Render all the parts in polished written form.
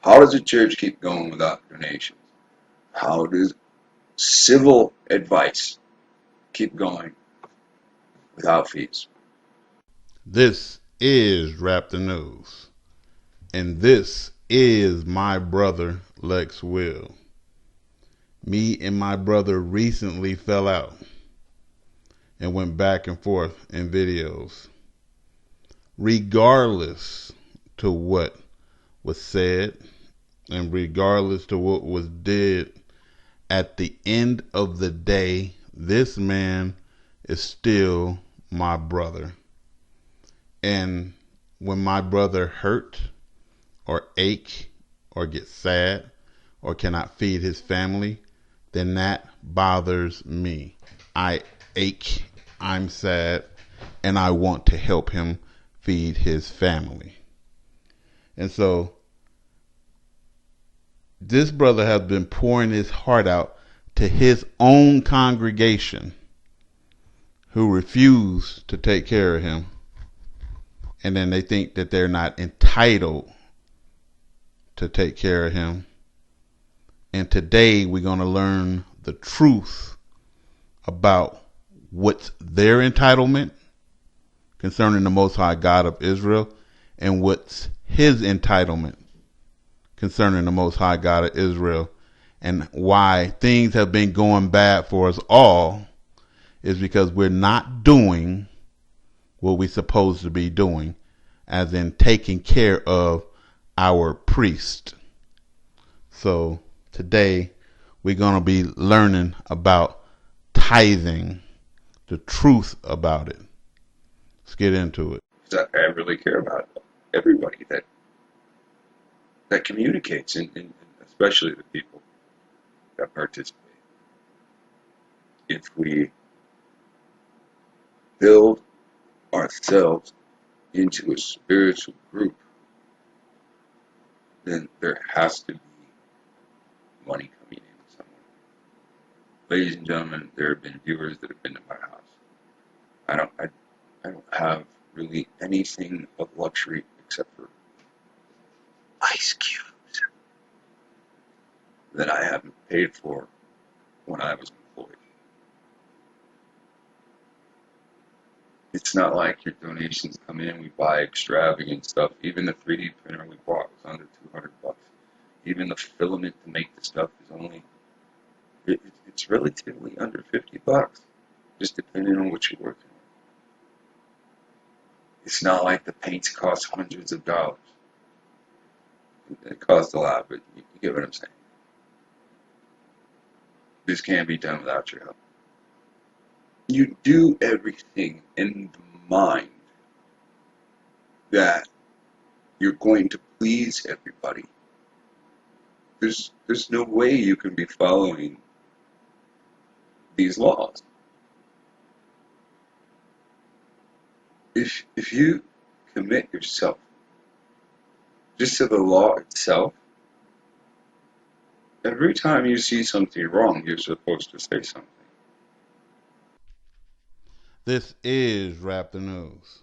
How does a church keep going without donations? How does civil advice keep going without fees? This is Rap the News, and this is my brother Lex Will. Me and my brother recently fell out and went back and forth in videos. Regardless to what was said and regardless to what was did, at the end of the day, this man is still my brother. And when my brother hurt or ache or gets sad or cannot feed his family, then that bothers me. I ache, I'm sad, and I want to help him feed his family. And so this brother has been pouring his heart out to his own congregation who refuse to take care of him. And then they think that they're not entitled to take care of him. And today we're going to learn the truth about what's their entitlement concerning the Most High God of Israel and what's his entitlement concerning the Most High God of Israel, and why things have been going bad for us all is because we're not doing what we're supposed to be doing, as in taking care of our priest. So today we're going to be learning about tithing, the truth about it. Let's get into it. I really care about everybody that communicates, and especially the people that participate. If we build ourselves into a spiritual group, then there has to be money coming in somewhere. Ladies and gentlemen, there have been viewers that have been to my house. I don't have really anything of luxury except for ice cubes that I haven't paid for when I was employed. It's not like your donations come in, we buy extravagant stuff. Even the 3D printer we bought was under $200. Even the filament to make the stuff is it's relatively under $50, just depending on what you're working with. It's not like the paints cost hundreds of dollars. It costs a lot, but you get what I'm saying. This can't be done without your help. You do everything in the mind that you're going to please everybody. There's no way you can be following these laws. If you commit yourself just to the law itself, every time you see something wrong, you're supposed to say something. This is Rap the News.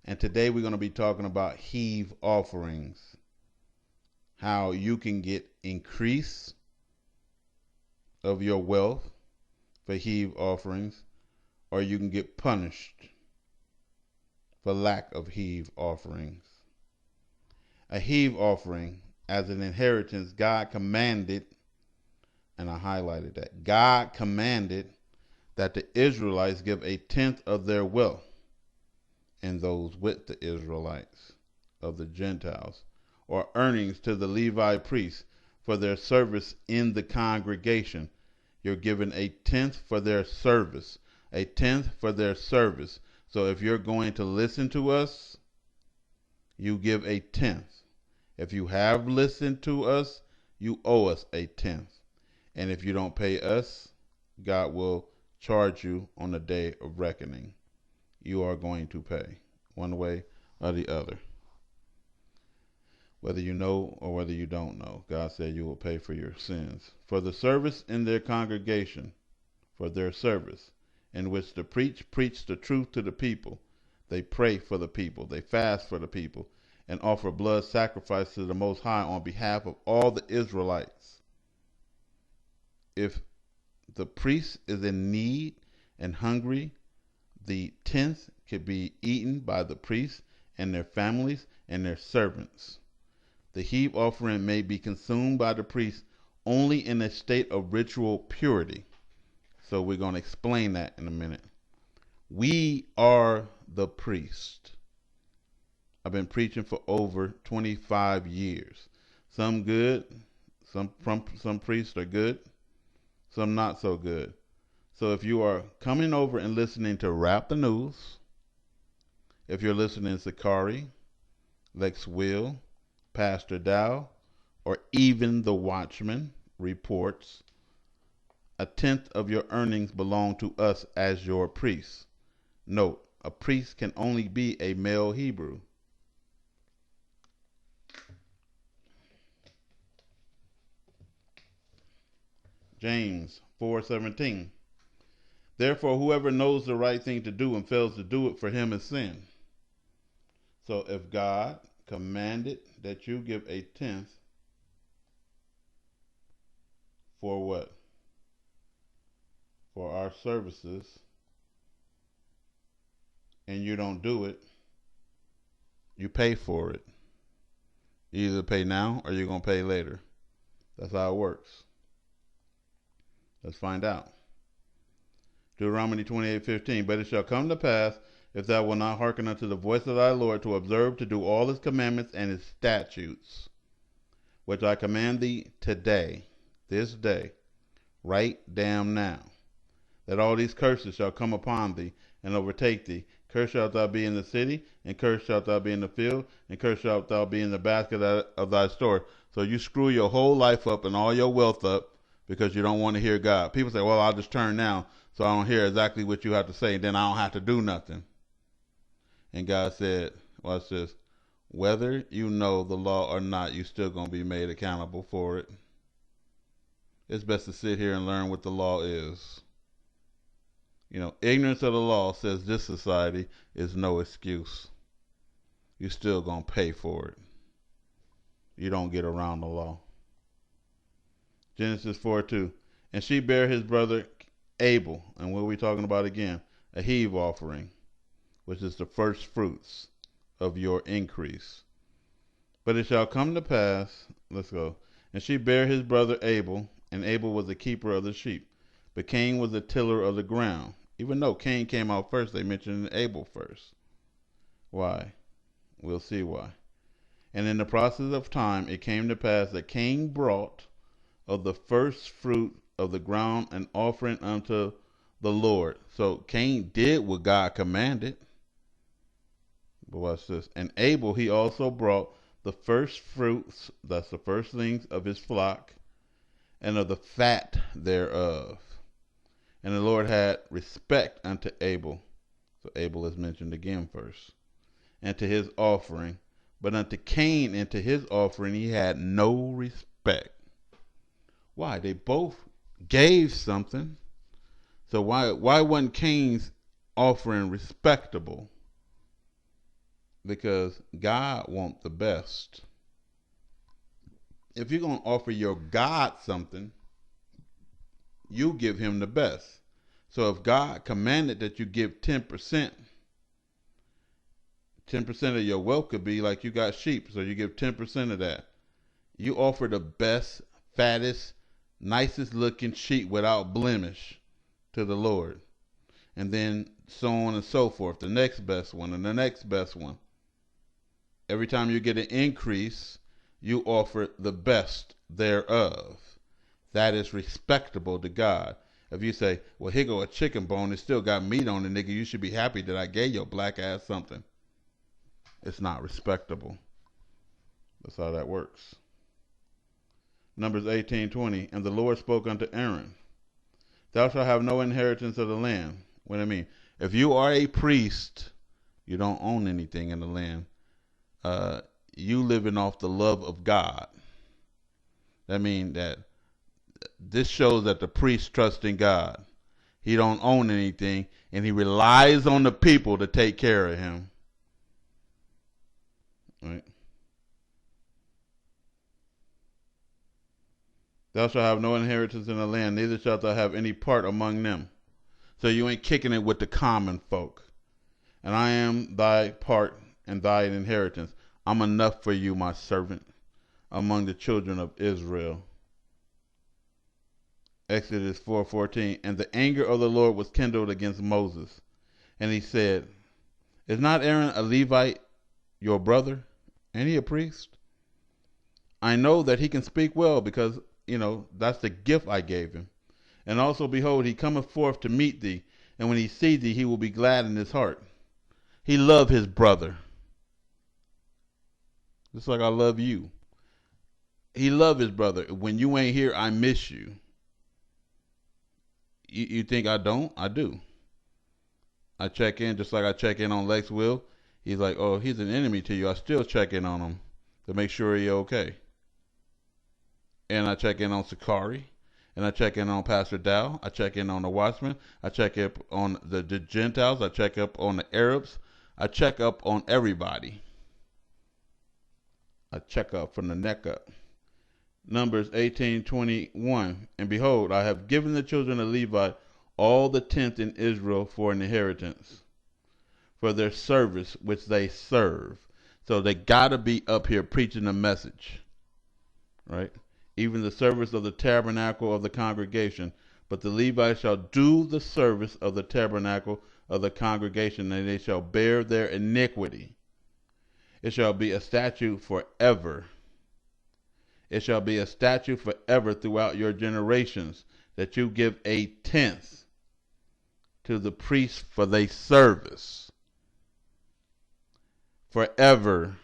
And today we're going to be talking about heave offerings. How you can get increase of your wealth for heave offerings, or you can get punished for lack of heave offerings. A heave offering, as an inheritance, God commanded, and I highlighted that, God commanded that the Israelites give a tenth of their wealth, and those with the Israelites of the Gentiles, or earnings to the Levi priests for their service in the congregation. You're given a tenth for their service. A tenth for their service. So if you're going to listen to us, you give a tenth. If you have listened to us, you owe us a tenth. And if you don't pay us, God will charge you on the day of reckoning. You are going to pay one way or the other. Whether you know or whether you don't know, God said you will pay for your sins. For the service in their congregation, for their service, in which the preach the truth to the people. They pray for the people. They fast for the people. and offer blood sacrifice to the Most High on behalf of all the Israelites. If the priest is in need and hungry, the tenth could be eaten by the priests and their families and their servants. The heave offering may be consumed by the priest only in a state of ritual purity. So we're going to explain that in a minute. We are the priest. I've been preaching for over 25 years. Some good, some priests are good, some not so good. So if you are coming over and listening to Rap the News, if you're listening to Sakari, Lex Will, Pastor Dow, or even the Watchman reports, a tenth of your earnings belong to us as your priests. Note, a priest can only be a male Hebrew. James 4:17. Therefore, whoever knows the right thing to do and fails to do it, for him is sin. So if God commanded that you give a tenth for what? For our services, and you don't do it, you pay for it. You either pay now or you're going to pay later. That's how it works. Let's find out. Deuteronomy 28:15. But it shall come to pass, if thou wilt not hearken unto the voice of thy Lord, to observe to do all his commandments and his statutes, which I command thee today, this day, write down now, that all these curses shall come upon thee and overtake thee. Cursed shalt thou be in the city, and cursed shalt thou be in the field, and cursed shalt thou be in the basket of thy store. So you screw your whole life up and all your wealth up because you don't want to hear God. People say, well, I'll just turn now so I don't hear exactly what you have to say, and then I don't have to do nothing. And God said, watch this, whether you know the law or not, you're still going to be made accountable for it. It's best to sit here and learn what the law is. You know, ignorance of the law, says this society, is no excuse. You're still going to pay for it. You don't get around the law. Genesis 4:2. And she bare his brother Abel. And what are we talking about again? A heave offering, which is the first fruits of your increase. But it shall come to pass, let's go. And she bare his brother Abel, and Abel was the keeper of the sheep. But Cain was the tiller of the ground. Even though Cain came out first, they mentioned Abel first. Why? We'll see why. And in the process of time, it came to pass that Cain brought of the first fruit of the ground an offering unto the Lord. So Cain did what God commanded. But watch this. And Abel, he also brought the first fruits, that's the firstlings of his flock, and of the fat thereof. And the Lord had respect unto Abel. So Abel is mentioned again first. And to his offering. But unto Cain and to his offering he had no respect. Why? They both gave something. So why wasn't Cain's offering respectable? Because God wants the best. If you're going to offer your God something, you give him the best. So if God commanded that you give 10%, 10% of your wealth could be like you got sheep, so you give 10% of that. You offer the best, fattest, nicest looking sheep without blemish to the Lord. And then so on and so forth, the next best one and the next best one. Every time you get an increase, you offer the best thereof. That is respectable to God. If you say, well, here go a chicken bone, it still got meat on it, nigga, you should be happy that I gave your black ass something. It's not respectable. That's how that works. Numbers 18:20. And the Lord spoke unto Aaron, thou shalt have no inheritance of the land. What do I mean? If you are a priest, you don't own anything in the land. You living off the love of God. That means that this shows that the priest trusts in God. He don't own anything, and he relies on the people to take care of him. Right? Thou shalt have no inheritance in the land, neither shalt thou have any part among them. So you ain't kicking it with the common folk. And I am thy part and thy inheritance. I'm enough for you, my servant, among the children of Israel. Exodus 4:14. And the anger of the Lord was kindled against Moses. And he said, Is not Aaron a Levite, your brother? And he a priest? I know that he can speak well because, that's the gift I gave him. And also, behold, he cometh forth to meet thee. And when he see thee, he will be glad in his heart. He love his brother. Just like I love you. He love his brother. When you ain't here, I miss you. You think I don't? I do. I check in just like I check in on Lex Will. He's like, oh, he's an enemy to you. I still check in on him to make sure he's okay. And I check in on Sakari. And I check in on Pastor Dow. I check in on the Watchman. I check up on the Gentiles. I check up on the Arabs. I check up on everybody. I check up from the neck up. Numbers 18:21. And behold, I have given the children of Levi all the tenth in Israel for an inheritance, for their service which they serve. So they gotta be up here preaching the message, right? Even the service of the tabernacle of the congregation. But the Levites shall do the service of the tabernacle of the congregation, and they shall bear their iniquity. It shall be a statute forever. It shall be a statute forever throughout your generations, that you give a tenth to the priests for their service. Forever.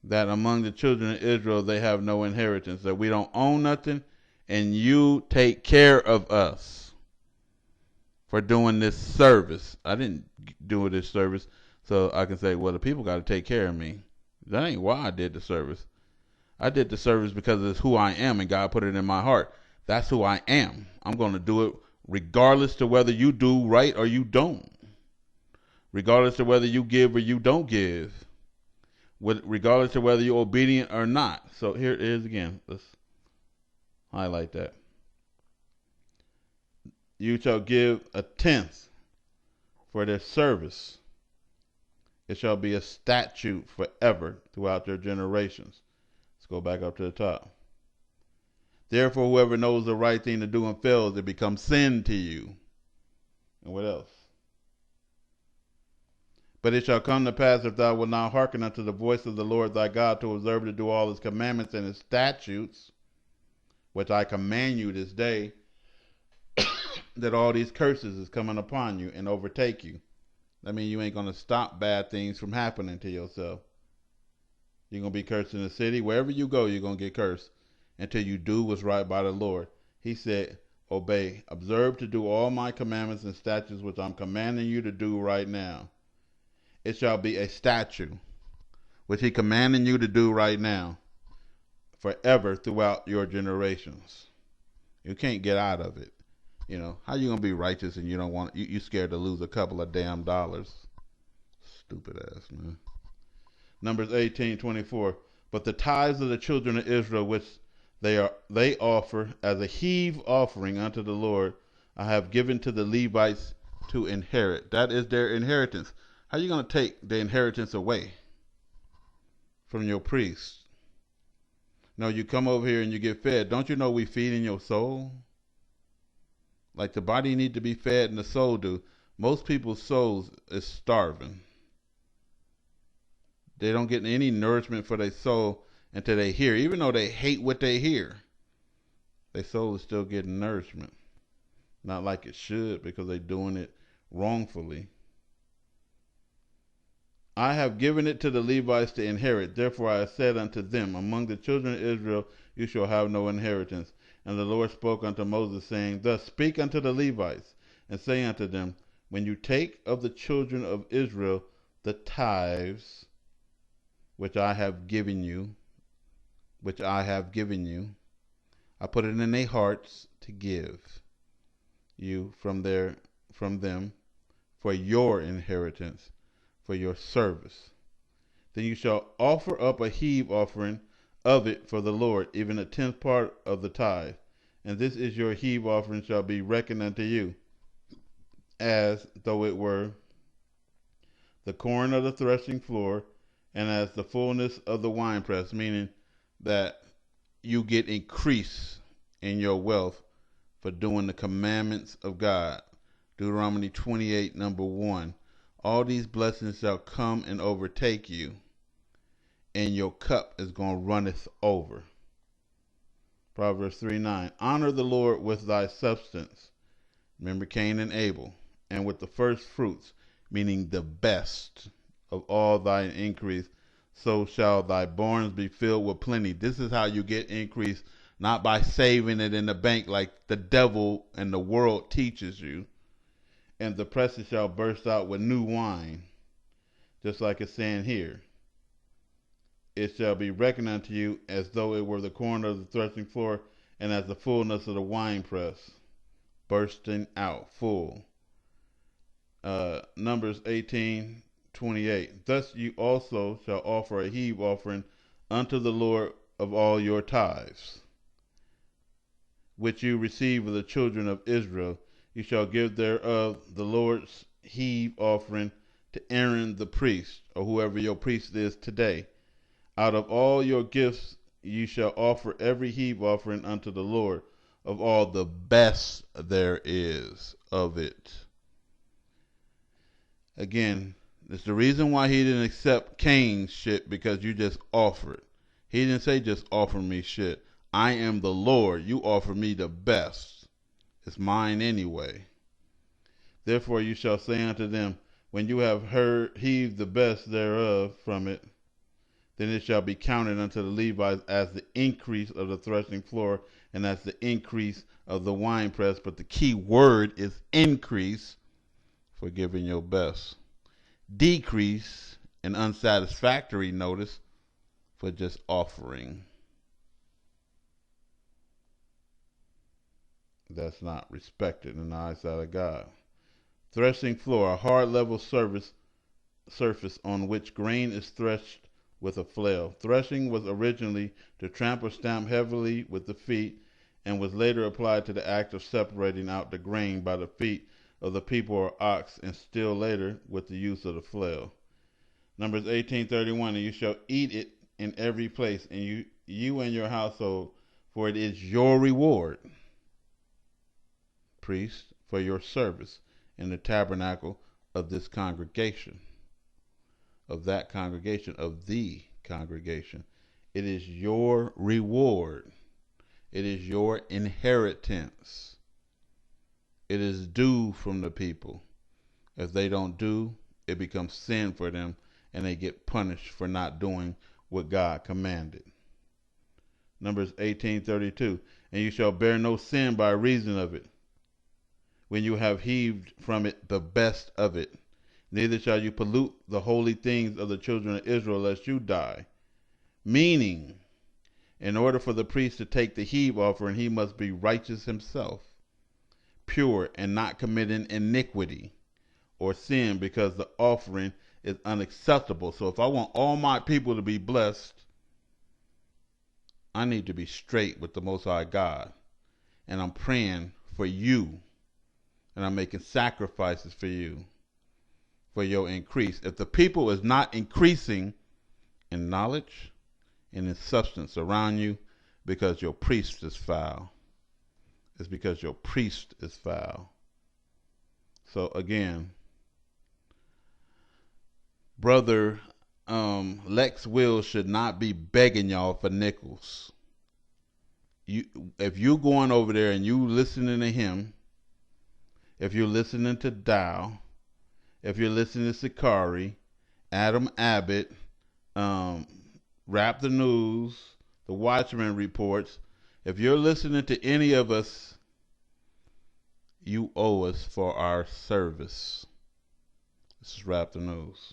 That among the children of Israel they have no inheritance, that we don't own nothing, and you take care of us for doing this service. I didn't do this service so I can say, well, the people got to take care of me. That ain't why I did the service. I did the service because it's who I am, and God put it in my heart. That's who I am. I'm going to do it regardless to whether you do right or you don't. Regardless to whether you give or you don't give. Regardless to whether you're obedient or not. So here it is again. Let's highlight that. You shall give a tenth for their service. It shall be a statute forever throughout their generations. Let's go back up to the top. Therefore, whoever knows the right thing to do and fails, it becomes sin to you. And what else? But it shall come to pass, if thou wilt not hearken unto the voice of the Lord thy God, to observe to do all his commandments and his statutes, which I command you this day, that all these curses is coming upon you and overtake you. That means you ain't going to stop bad things from happening to yourself. You're going to be cursed in the city. Wherever you go, you're going to get cursed until you do what's right by the Lord. He said, obey, observe to do all my commandments and statutes, which I'm commanding you to do right now. It shall be a statute, which he commanding you to do right now, forever throughout your generations. You can't get out of it. How you going to be righteous and you don't want, you scared to lose a couple of damn dollars? Stupid ass, man. Numbers 18:24. But the tithes of the children of Israel, which they offer as a heave offering unto the Lord, I have given to the Levites to inherit. That is their inheritance. How are you going to take the inheritance away from your priests? No, you come over here and you get fed. Don't you know we feed in your soul? Like the body need to be fed and the soul do. Most people's souls is starving. They don't get any nourishment for their soul until they hear. Even though they hate what they hear, their soul is still getting nourishment. Not like it should, because they're doing it wrongfully. I have given it to the Levites to inherit. Therefore I have said unto them, among the children of Israel you shall have no inheritance. And the Lord spoke unto Moses, saying, Thus speak unto the Levites, and say unto them, When you take of the children of Israel the tithes which I have given you, I put it in their hearts to give you from them for your inheritance, for your service. Then you shall offer up a heave offering of it for the Lord, even a tenth part of the tithe. And this is your heave offering shall be reckoned unto you, as though it were the corn of the threshing floor, and as the fullness of the winepress, meaning that you get increase in your wealth for doing the commandments of God. Deuteronomy 28, number 1. All these blessings shall come and overtake you, and your cup is going to runneth over. Proverbs 3:9. Honor the Lord with thy substance. Remember Cain and Abel. And with the first fruits, meaning the best of all thine increase, so shall thy barns be filled with plenty. This is how you get increase, not by saving it in the bank like the devil and the world teaches you. And the presses shall burst out with new wine, just like it's saying here. It shall be reckoned unto you as though it were the corn of the threshing floor, and as the fullness of the winepress, bursting out full. Numbers 18:28. Thus you also shall offer a heave offering unto the Lord of all your tithes, which you receive of the children of Israel. You shall give thereof the Lord's heave offering to Aaron the priest, or whoever your priest is today. Out of all your gifts you shall offer every heave offering unto the Lord, of all the best there is of it. Again, it's the reason why he didn't accept Cain's shit, because you just offered. He didn't say just offer me shit. I am the Lord. You offer me the best. It's mine anyway. Therefore you shall say unto them, when you have heaved the best thereof from it, then it shall be counted unto the Levites as the increase of the threshing floor and as the increase of the winepress. But the key word is increase for giving your best. Decrease and unsatisfactory notice for just offering. That's not respected in the eyesight of God. Threshing floor, a hard level surface on which grain is threshed with a flail. Threshing was originally to tramp or stamp heavily with the feet, and was later applied to the act of separating out the grain by the feet of the people or ox, and still later with the use of the flail. Numbers 18:31. And you shall eat it in every place, and you and your household, for it is your reward, priest, for your service in the tabernacle of this congregation. Of that congregation, of the congregation. It is your reward. It is your inheritance. It is due from the people. If they don't do, it becomes sin for them, and they get punished for not doing what God commanded. Numbers 18:32. And you shall bear no sin by reason of it, when you have heaved from it the best of it. Neither shall you pollute the holy things of the children of Israel, lest you die. Meaning, in order for the priest to take the heave offering, he must be righteous himself, pure, and not committing iniquity or sin, because the offering is unacceptable. So if I want all my people to be blessed, I need to be straight with the Most High God. And I'm praying for you, and I'm making sacrifices for you, for your increase. If the people is not increasing in knowledge and in substance around you, because your priest is foul. It's because your priest is foul. So again, brother Lex Will should not be begging y'all for nickels. If you're going over there and you listening to him, if you're listening to Dow, if you're listening to Sakari, Adam Abbott, Rap the News, the Watchman Reports, if you're listening to any of us, you owe us for our service. This is Rap the News.